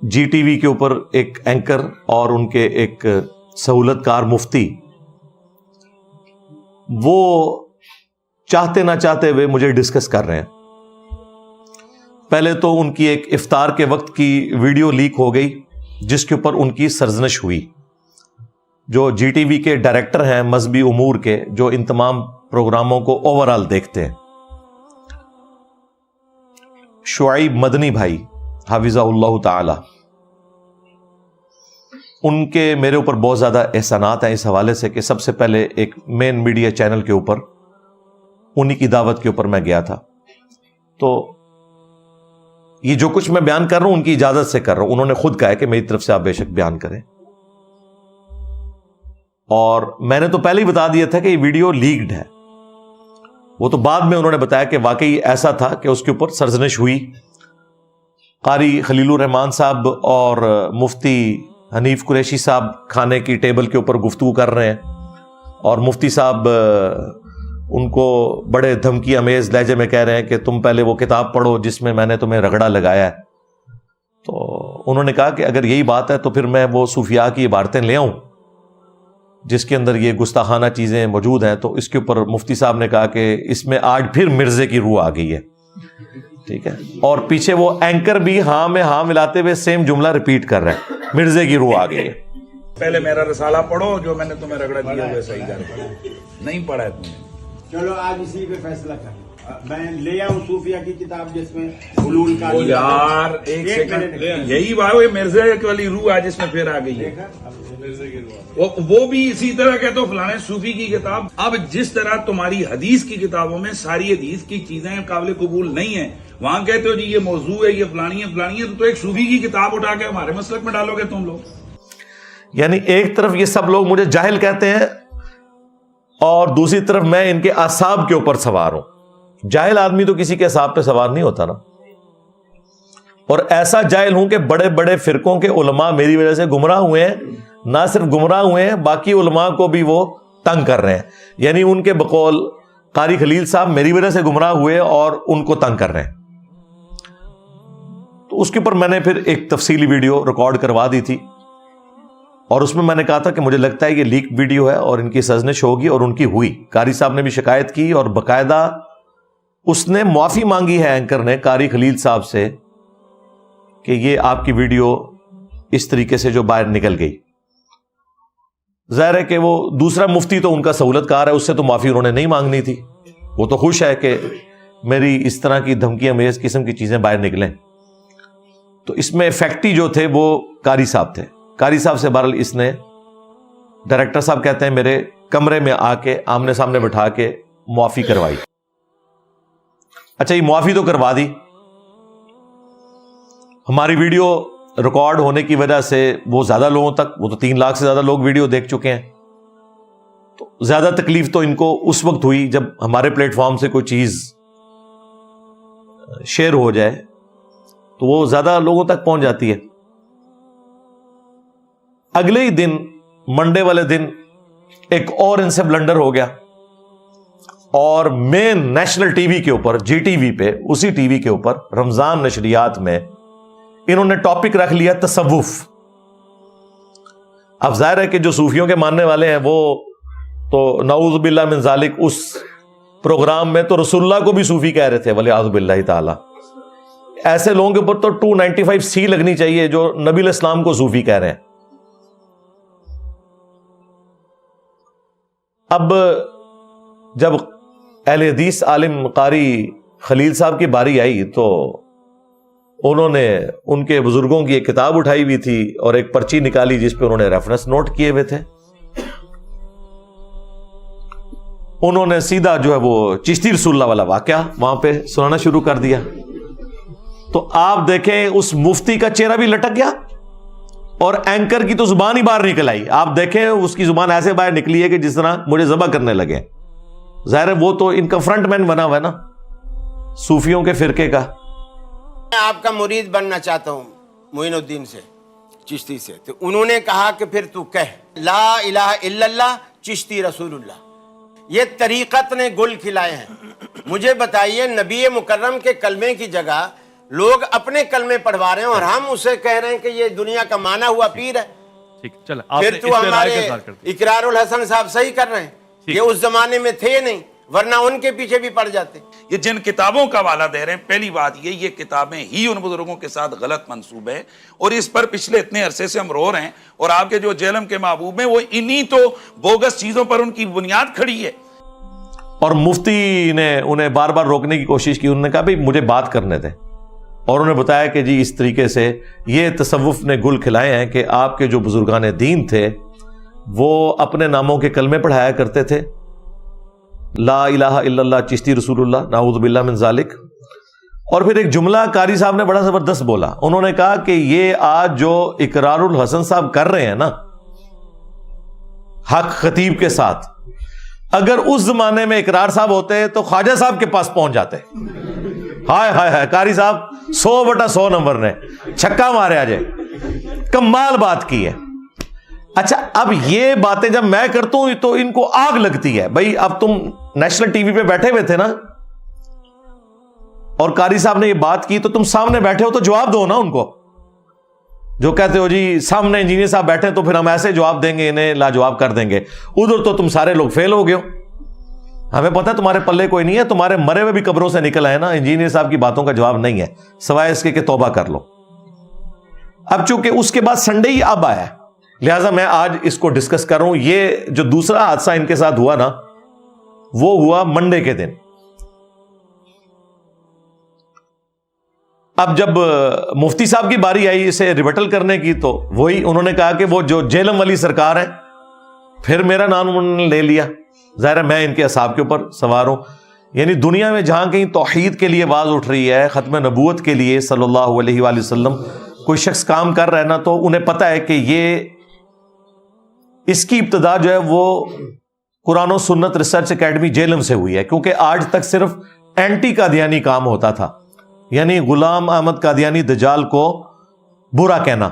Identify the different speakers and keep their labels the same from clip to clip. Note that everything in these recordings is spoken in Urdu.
Speaker 1: جی ٹی وی کے اوپر ایک اینکر اور ان کے ایک سہولت کار مفتی، وہ چاہتے نہ چاہتے ہوئے مجھے ڈسکس کر رہے ہیں. پہلے تو ان کی ایک افطار کے وقت کی ویڈیو لیک ہو گئی جس کے اوپر ان کی سرزنش ہوئی. جو جی ٹی وی کے ڈائریکٹر ہیں مذہبی امور کے، جو ان تمام پروگراموں کو اوور آل دیکھتے ہیں، شعیب مدنی بھائی حافظہ اللہ تعالی، ان کے میرے اوپر بہت زیادہ احسانات ہیں اس حوالے سے کہ سب سے پہلے ایک مین میڈیا چینل کے اوپر انہی کی دعوت کے اوپر میں گیا تھا. تو یہ جو کچھ میں بیان کر رہا ہوں ان کی اجازت سے کر رہا ہوں. انہوں نے خود کہا ہے کہ میری طرف سے آپ بے شک بیان کریں، اور میں نے تو پہلے ہی بتا دیا تھا کہ یہ ویڈیو لیکڈ ہے. وہ تو بعد میں انہوں نے بتایا کہ واقعی ایسا تھا کہ اس کے اوپر سرزنش ہوئی. قاری خلیل الرحمان صاحب اور مفتی حنیف قریشی صاحب کھانے کی ٹیبل کے اوپر گفتگو کر رہے ہیں، اور مفتی صاحب ان کو بڑے دھمکی امیز لہجے میں کہہ رہے ہیں کہ تم پہلے وہ کتاب پڑھو جس میں میں نے تمہیں رگڑا لگایا ہے. تو انہوں نے کہا کہ اگر یہی بات ہے تو پھر میں وہ صوفیاء کی عبارتیں لے آؤں جس کے اندر یہ گستاخانہ چیزیں موجود ہیں. تو اس کے اوپر مفتی صاحب نے کہا کہ اس میں آج پھر مرزے کی روح آ گئی ہے. ٹھیک ہے، اور پیچھے وہ اینکر بھی ہاں میں ہاں ملاتے ہوئے سیم جملہ ریپیٹ کر رہے ہیں، مرزے کی روح آ گئی ہے.
Speaker 2: پہلے میرا رسالہ پڑھو جو میں نے تمہیں رگڑا دیا وہ صحیح کر نہیں پڑھا ہے تم نے.
Speaker 3: چلو آج اسی پہ فیصلہ کریں. میں لے آؤں صوفیہ کی کتاب جس میں حلول کا
Speaker 2: یار ایک سیکنڈ، یہی بات ہے مرزا والی روح آج اس میں پھر آ گئی ہے. وہ بھی اسی طرح کہتے ہو فلانے صوفی کی کتاب. اب جس طرح تمہاری حدیث کی کتابوں میں ساری حدیث کی چیزیں قابل قبول نہیں ہیں، وہاں کہتے ہو جی یہ موضوع ہے، یہ فلانی ہے فلانی ہے، تو ایک صوفی کی کتاب اٹھا کے ہمارے مسلک میں ڈالو گے تم لوگ.
Speaker 1: یعنی ایک طرف یہ سب لوگ مجھے جاہل کہتے ہیں اور دوسری طرف میں ان کے اعصاب کے اوپر سوار ہوں. جاہل آدمی تو کسی کے اعصاب پہ سوار نہیں ہوتا نا. اور ایسا جاہل ہوں کہ بڑے بڑے فرقوں کے علماء میری وجہ سے گمراہ ہوئے ہیں. نہ صرف گمراہ ہوئے ہیں، باقی علماء کو بھی وہ تنگ کر رہے ہیں. یعنی ان کے بقول قاری خلیل صاحب میری وجہ سے گمراہ ہوئے اور ان کو تنگ کر رہے ہیں. تو اس کے اوپر میں نے پھر ایک تفصیلی ویڈیو ریکارڈ کروا دی تھی، اور اس میں میں نے کہا تھا کہ مجھے لگتا ہے یہ لیک ویڈیو ہے اور ان کی سرزنش ہوگی، اور ان کی ہوئی. قاری صاحب نے بھی شکایت کی اور باقاعدہ اس نے معافی مانگی ہے اینکر نے قاری خلیل صاحب سے کہ یہ آپ کی ویڈیو اس طریقے سے جو باہر نکل گئی. ظاہر ہے کہ وہ دوسرا مفتی تو ان کا سہولت کار ہے، اس سے تو معافی انہوں نے نہیں مانگنی تھی. وہ تو خوش ہے کہ میری اس طرح کی دھمکی امیز قسم کی چیزیں باہر نکلیں. تو اس میں فیکٹی جو تھے وہ قاری صاحب تھے. قاری صاحب سے بہرحال اس نے، ڈائریکٹر صاحب کہتے ہیں میرے کمرے میں آ کے آمنے سامنے بٹھا کے معافی کروائی. اچھا یہ معافی تو کروا دی. ہماری ویڈیو ریکارڈ ہونے کی وجہ سے وہ زیادہ لوگوں تک، وہ تو 3 لاکھ سے زیادہ لوگ ویڈیو دیکھ چکے ہیں. تو زیادہ تکلیف تو ان کو اس وقت ہوئی جب ہمارے پلیٹ فارم سے کوئی چیز شیئر ہو جائے تو وہ زیادہ لوگوں تک پہنچ جاتی ہے. اگلے ہی دن منڈے والے دن ایک اور ان سے بلنڈر ہو گیا، اور مین نیشنل ٹی وی کے اوپر، جی ٹی وی پہ، اسی ٹی وی کے اوپر رمضان نشریات میں انہوں نے ٹاپک رکھ لیا تصوف. اب ظاہر ہے کہ جو صوفیوں کے ماننے والے ہیں وہ تو نعوذ باللہ من ذالک اس پروگرام میں تو رسول اللہ کو بھی صوفی کہہ رہے تھے ولیعوذ باللہ تعالی. ایسے لوگوں کے اوپر تو 295C لگنی چاہیے جو نبی علیہ السلام کو صوفی کہہ رہے ہیں. اب جب اہل حدیث عالم قاری خلیل صاحب کی باری آئی تو انہوں نے ان کے بزرگوں کی ایک کتاب اٹھائی ہوئی تھی اور ایک پرچی نکالی جس پہ انہوں نے ریفرنس نوٹ کیے ہوئے تھے. انہوں نے سیدھا جو ہے وہ چشتی رسول اللہ والا واقعہ وہاں پہ سنانا شروع کر دیا. تو آپ دیکھیں اس مفتی کا چہرہ بھی لٹک گیا اور اینکر کی تو زبان ہی باہر نکل آئی. آپ دیکھیں اس کی زبان ایسے باہر نکلی ہے کہ جس طرح مجھے ذبح کرنے لگے. ظاہر ہے وہ تو ان کا فرنٹ مین بنا ہوا ہے نا صوفیوں کے فرقے کا.
Speaker 4: میں آپ کا مرید بننا چاہتا ہوں معین الدین سے، چشتی سے. تو انہوں نے کہا کہ پھر تو کہہ لا الہ الا اللہ چشتی رسول اللہ. یہ طریقت نے گل کھلائے ہیں. مجھے بتائیے نبی مکرم کے کلمے کی جگہ لوگ اپنے کلمے پڑھوا رہے ہیں اور ہم اسے کہہ رہے ہیں کہ یہ دنیا کا مانا ہوا پیر ہے.
Speaker 5: ٹھیک چل آپ
Speaker 4: پھر تو ہمارے اقرار الحسن صاحب صحیح کر رہے ہیں کہ اس زمانے میں تھے نہیں, ورنہ ان کے پیچھے بھی پڑ جاتے.
Speaker 2: یہ جن کتابوں کا حوالہ دے رہے ہیں, پہلی بات یہ کتابیں ہی ان بزرگوں کے ساتھ غلط منسوب ہے, اور اس پر پچھلے اتنے عرصے سے ہم رو رہے ہیں, اور آپ کے جو جہلم کے محبوب ہیں وہ انہی تو بوگس چیزوں پر ان کی بنیاد کھڑی ہے.
Speaker 1: اور مفتی نے انہیں بار بار روکنے کی کوشش کی. انہوں نے کہا بھئی مجھے بات کرنے دیں, اور انہوں نے بتایا کہ جی اس طریقے سے یہ تصوف نے گل کھلائے ہیں کہ آپ کے جو بزرگان دین تھے وہ اپنے ناموں کے کلمے پڑھایا کرتے تھے, لا الہ الا اللہ چشتی رسول اللہ نعوذ باللہ من ذالک. اور پھر ایک جملہ قاری صاحب نے بڑا زبردست بولا. انہوں نے کہا کہ یہ آج جو اقرار الحسن صاحب کر رہے ہیں نا حق خطیب کے ساتھ, اگر اس زمانے میں اقرار صاحب ہوتے تو خواجہ صاحب کے پاس پہنچ جاتے. ہائے ہائے ہائے, قاری صاحب 100/100 نمبر نے چھکا مارے آجے, کمال بات کی ہے. اچھا اب یہ باتیں جب میں کرتا ہوں تو ان کو آگ لگتی ہے. بھائی اب تم نیشنل ٹی وی پہ بیٹھے ہوئے تھے نا, اور قاری صاحب نے یہ بات کی, تو تم سامنے بیٹھے ہو تو جواب دو نا ان کو. جو کہتے ہو جی سامنے انجینئر صاحب بیٹھے تو پھر ہم ایسے جواب دیں گے, انہیں لاجواب کر دیں گے. ادھر تو تم سارے لوگ فیل ہو گئے ہو, ہمیں پتہ ہے تمہارے پلے کوئی نہیں ہے, تمہارے مرے ہوئے بھی قبروں سے نکل آئے نا. انجینئر صاحب کی باتوں کا جواب نہیں ہے سوائے اس کے کہ توبہ کر لو. اب چونکہ اس کے بعد سنڈے ہی اب آیا, لہٰذا میں آج اس کو ڈسکس کر رہا ہوں. یہ جو دوسرا حادثہ ان کے ساتھ ہوا نا وہ ہوا منڈے کے دن. اب جب مفتی صاحب کی باری آئی اسے ریبٹل کرنے کی, تو وہی انہوں نے کہا کہ وہ جو جیلم والی سرکار ہے, پھر میرا نام انہوں نے لے لیا. ظاہر ہے میں ان کے اصحاب کے اوپر سوار ہوں. یعنی دنیا میں جہاں کہیں توحید کے لیے آواز اٹھ رہی ہے, ختم نبوت کے لیے صلی اللہ علیہ وآلہ وسلم کوئی شخص کام کر رہا ہے نا, تو انہیں پتہ ہے کہ یہ اس کی ابتدا جو ہے وہ قرآن و سنت ریسرچ اکیڈمی جیلم سے ہوئی ہے. کیونکہ آج تک صرف اینٹی قادیانی کام ہوتا تھا, یعنی غلام احمد قادیانی دجال کو برا کہنا.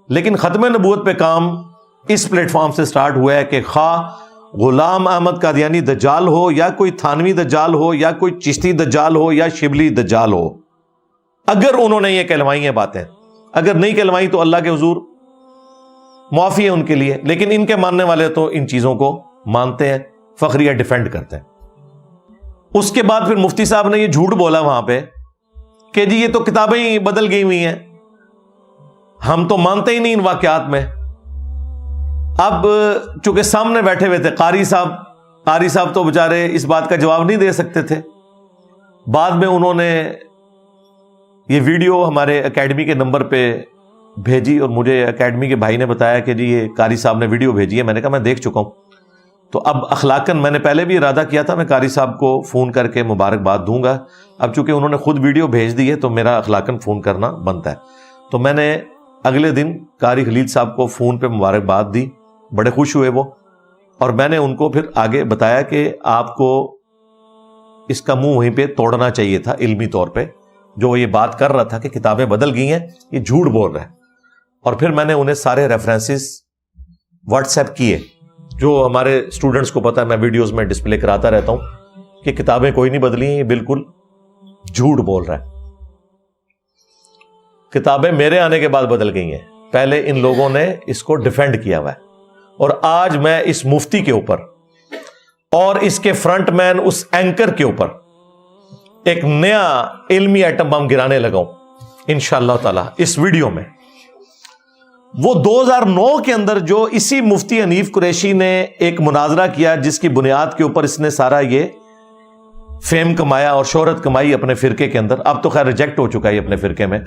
Speaker 1: لیکن ختم نبوت پہ کام اس پلیٹ فارم سے سٹارٹ ہوا ہے کہ خواہ غلام احمد قادیانی دجال ہو, یا کوئی تھانوی دجال ہو, یا کوئی چشتی دجال ہو, یا شبلی دجال ہو, اگر انہوں نے یہ کہلوائی ہیں باتیں, اگر نہیں کہلوائی تو اللہ کے حضور معافی ہے ان کے لیے. لیکن ان کے ماننے والے تو ان چیزوں کو مانتے ہیں, فخریہ ڈیفینڈ کرتے ہیں. اس کے بعد پھر مفتی صاحب نے یہ جھوٹ بولا وہاں پہ کہ جی یہ تو کتابیں ہی بدل گئی ہوئی ہیں, ہم تو مانتے ہی نہیں ان واقعات میں. اب چونکہ سامنے بیٹھے ہوئے تھے قاری صاحب تو بےچارے اس بات کا جواب نہیں دے سکتے تھے. بعد میں انہوں نے یہ ویڈیو ہمارے اکیڈمی کے نمبر پہ بھیجی, اور مجھے اکیڈمی کے بھائی نے بتایا کہ جی یہ قاری صاحب نے ویڈیو بھیجی ہے. میں نے کہا میں دیکھ چکا ہوں. تو اب اخلاقاً میں نے پہلے بھی ارادہ کیا تھا میں قاری صاحب کو فون کر کے مبارکباد دوں گا. اب چونکہ انہوں نے خود ویڈیو بھیج دی ہے تو میرا اخلاقاً فون کرنا بنتا ہے. تو میں نے اگلے دن قاری خلیل صاحب کو فون پہ مبارکباد دی, بڑے خوش ہوئے وہ, اور میں نے ان کو پھر آگے بتایا کہ آپ کو اس کا منہ وہیں پہ توڑنا چاہیے تھا علمی طور پہ. جو یہ بات کر رہا تھا کہ کتابیں بدل گئی ہیں, یہ جھوٹ بول رہا ہے. اور پھر میں نے انہیں سارے ریفرنسز واٹس ایپ کیے, جو ہمارے اسٹوڈنٹس کو پتا ہے میں ویڈیوز میں ڈسپلے کراتا رہتا ہوں کہ کتابیں کوئی نہیں بدلی ہیں, یہ بالکل جھوٹ بول رہا ہے. کتابیں میرے آنے کے بعد بدل گئی ہیں, پہلے ان لوگوں نے اس کو ڈیفینڈ کیا ہوا ہے. اور آج میں اس مفتی کے اوپر اور اس کے فرنٹ مین اس اینکر کے اوپر ایک نیا علمی ایٹم بم گرانے لگا ہوں انشاءاللہ تعالی اس ویڈیو میں. وہ 2009 کے اندر جو اسی مفتی حنیف قریشی نے ایک مناظرہ کیا جس کی بنیاد کے اوپر اس نے سارا یہ فیم کمایا اور شہرت کمائی اپنے فرقے کے اندر. اب تو خیر ریجیکٹ ہو چکا ہے اپنے فرقے میں.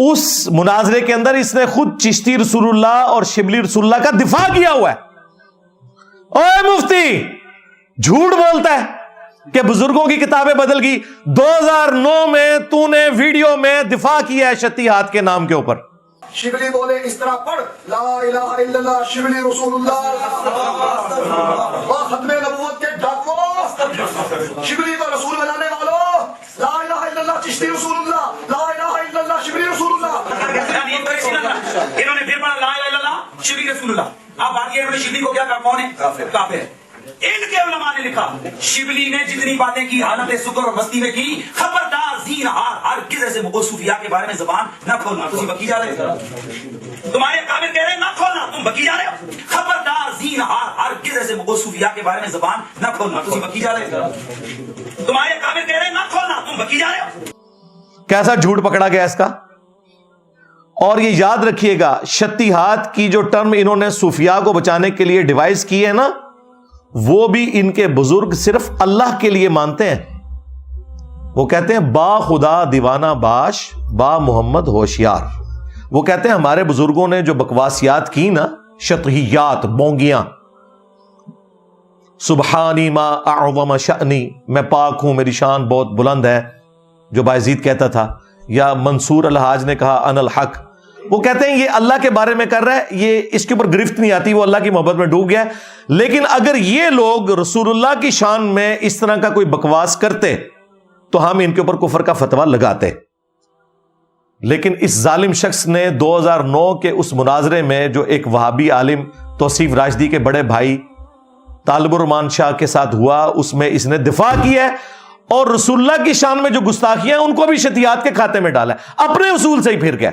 Speaker 1: اس مناظرے کے اندر اس نے خود چشتی رسول اللہ اور شبلی رسول اللہ کا دفاع کیا ہوا ہے. اوے مفتی جھوٹ بولتا ہے کہ بزرگوں کی کتابیں بدل گئی. 2009 میں تو نے ویڈیو میں دفاع کیا ہے شتی ہاتھ کے نام کے اوپر.
Speaker 6: شبلی بولے اس طرح پڑھ, لا الہ الا اللہ شبلی رسول اللہ, ختم نبوت کے ڈاکو شبلی کو رسول بنانے والوں, لا الہ الا اللہ چشتی رسول اللہ, لا الہ الا اللہ شبلی رسول اللہ.
Speaker 7: انہوں نے پھر پڑھا لا الہ الا اللہ شبلی رسول اللہ. اب بات یہ ہے شبلی کو کیا کہا, کون ہے, کافر ہے. ان کے علماء نے لکھا شبلی نے جتنی باتیں کی حالت سکر اور مستی میں کی خبردار زینہار ہر کسی سے وہ صوفیاء کے بارے میں زبان نہ کھولنا. تسی بکی جا رہے ہو تمہارے اکابر کہہ رہے ہیں نہ کھولنا تم بکی جا رہے ہو. خبردار زینہار ہر کسی سے وہ صوفیاء کے بارے میں زبان نہ کھولنا. تسی بکی جا رہے ہو تمہارے اکابر کہہ رہے ہیں نہ کھولنا تم بکی جا رہے ہو.
Speaker 1: کیسا جھوٹ پکڑا گیا اس کا. اور یہ یاد رکھیے گا شتیہات کی جو ٹرم انہوں نے صوفیاء کو بچانے کے لیے ڈیوائز کی ہے نا وہ بھی ان کے بزرگ صرف اللہ کے لیے مانتے ہیں. وہ کہتے ہیں با خدا دیوانہ باش با محمد ہوشیار. وہ کہتے ہیں ہمارے بزرگوں نے جو بکواسیات کی نا شطحیات بونگیاں سبحانی ما اعظم شأنی میں پاک ہوں میری شان بہت بلند ہے جو بایزید کہتا تھا یا منصور الحاج نے کہا ان الحق. وہ کہتے ہیں یہ اللہ کے بارے میں کر رہا ہے یہ اس کے اوپر گرفت نہیں آتی وہ اللہ کی محبت میں ڈوب گیا ہے. لیکن اگر یہ لوگ رسول اللہ کی شان میں اس طرح کا کوئی بکواس کرتے تو ہم ان کے اوپر کفر کا فتویٰ لگاتے. لیکن اس ظالم شخص نے 2009 کے اس مناظرے میں جو ایک وہابی عالم توصیف راشدی کے بڑے بھائی طالب الرحمان شاہ کے ساتھ ہوا اس میں اس نے دفاع کی ہے اور رسول اللہ کی شان میں جو گستاخیاں ان کو بھی شتیات کے کھاتے میں ڈالا ہے اپنے اصول سے ہی پھر گیا.